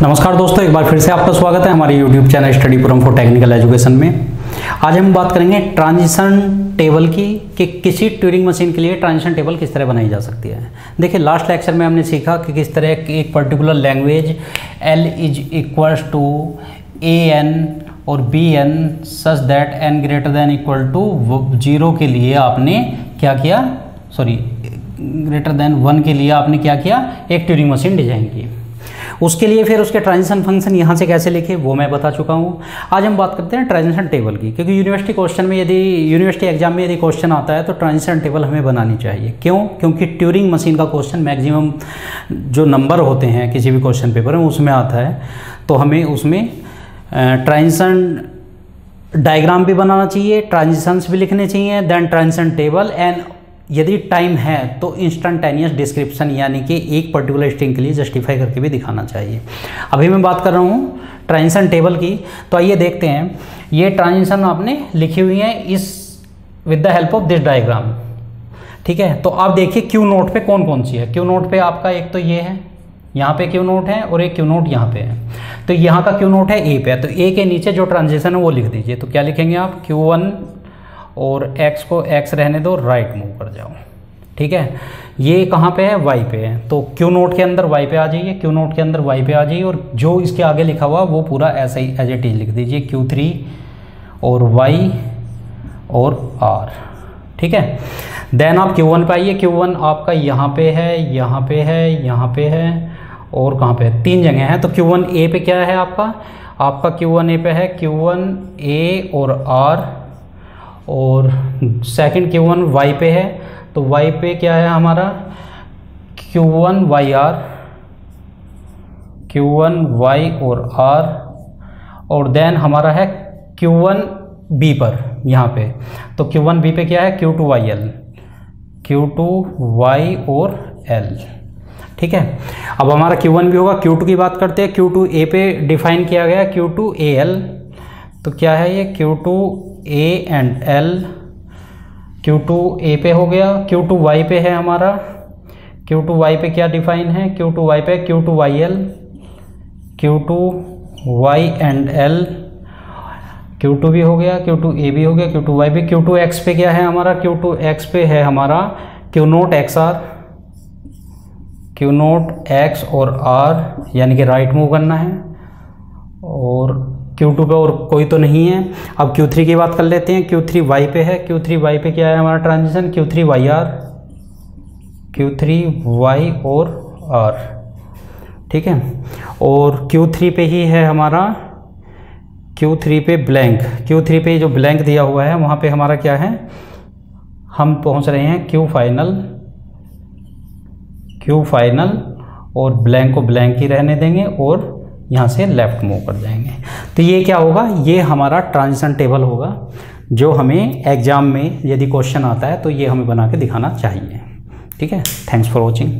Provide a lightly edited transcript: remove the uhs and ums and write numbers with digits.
नमस्कार दोस्तों, एक बार फिर से आपका स्वागत है हमारे YouTube channel Studypuram for technical education में। आज हम बात करेंगे ट्रांजिशन टेबल की कि किसी ट्यूरिंग मशीन के लिए ट्रांजिशन टेबल किस तरह बनाई जा सकती है। देखिए, लास्ट लेक्चर में हमने सीखा कि किस तरह एक particular language L is equals to AN और BN such that N greater than equal to 0 के लिए आपने क्या किया, ग्रेटर देन 1 के लिए आपने क्या किया, एक ट्यूरिंग मशीन डिजाइन की। उसके लिए फिर उसके ट्रांजिशन फंक्शन यहाँ से कैसे लिखे वो मैं बता चुका हूँ। आज हम बात करते हैं ट्रांजिशन टेबल की, क्योंकि यूनिवर्सिटी क्वेश्चन में यूनिवर्सिटी एग्जाम में यदि क्वेश्चन आता है तो ट्रांजिशन टेबल हमें बनानी चाहिए। क्यों? क्योंकि ट्यूरिंग मशीन का क्वेश्चन मैक्सिमम जो नंबर होते हैं किसी भी क्वेश्चन पेपर में उसमें आता है, तो हमें उसमें ट्रांजिशन डायग्राम भी बनाना चाहिए, ट्रांजिशंस भी लिखने चाहिए, देन ट्रांजिशन टेबल, एंड यदि टाइम है तो इंस्टेंटेनियस डिस्क्रिप्शन, यानी कि एक पर्टिकुलर स्ट्रिंग के लिए जस्टिफाई करके भी दिखाना चाहिए। अभी मैं बात कर रहा हूँ ट्रांजिशन टेबल की, तो आइए देखते हैं। ये ट्रांजिशन आपने लिखी हुई है इस with the help of this diagram, ठीक है। तो आप देखिए क्यू नोट पे कौन कौन सी है। क्यू नोट पे आपका एक तो ये है, यहाँ पे क्यू नोट है, और एक क्यू नोट यहाँ पे है। तो यहाँ का क्यू नोट है ए पे है, तो ए के नीचे जो ट्रांजिशन है वो लिख दीजिए। तो क्या लिखेंगे आप, Q1 और x को x रहने दो, राइट मूव कर जाओ, ठीक है। ये कहाँ पे है, y पे है, तो Q नोट के अंदर y पे आ जाइए, Q नोट के अंदर y पे आ जाइए, और जो इसके आगे लिखा हुआ वो पूरा ऐसा ही एज इट इज लिख दीजिए, Q3 और y और r, ठीक है। देन आप Q1 पे आइए। Q1 आपका यहाँ पे है, यहाँ पे है, यहाँ पे है, और कहाँ पे है, 3 जगह है। तो Q1 A पे क्या है आपका Q1 A पे है Q1 A और R, और सेकंड Q1 Y पे है, तो Y पे क्या है हमारा Q1 YR, Q1 Y और R, और देन हमारा है Q1 B पर यहाँ पे, तो Q1 B पे क्या है Q2 YL, Q2 Y और L, ठीक है। अब हमारा Q1 भी होगा। Q2 की बात करते हैं। Q2 A पे डिफाइन किया गया Q2 AL, तो क्या है ये Q2 A and L, Q2 A पे हो गया। Q2 Y पे है हमारा, Q2 Y पे क्या डिफाइन है, Q2 Y पे Q2 YL, Q2 Y and L, Q2 भी हो गया, Q2 A भी हो गया, Q2 Y भी। Q2 X पे क्या है हमारा, Q2 X पे है हमारा Q note XR, Q note X और R, यानी कि राइट मूव करना है, और Q2 पे और कोई तो नहीं है। अब Q3 की बात कर लेते हैं। Q3 Y पे है, Q3 Y पे क्या है हमारा transition, Q3 YR, Q3 Y और R, ठीक है। और Q3 पे ही है हमारा, Q3 पे ब्लैंक, Q3 पे जो ब्लैंक दिया हुआ है वहाँ पे हमारा क्या है, हम पहुँच रहे हैं Q फाइनल, और ब्लैंक को ब्लैंक ही रहने देंगे, और यहाँ से लेफ्ट मूव कर जाएंगे। तो ये क्या होगा, ये हमारा ट्रांजिशन टेबल होगा, जो हमें एग्जाम में यदि क्वेश्चन आता है तो ये हमें बना के दिखाना चाहिए, ठीक है। Thanks for watching.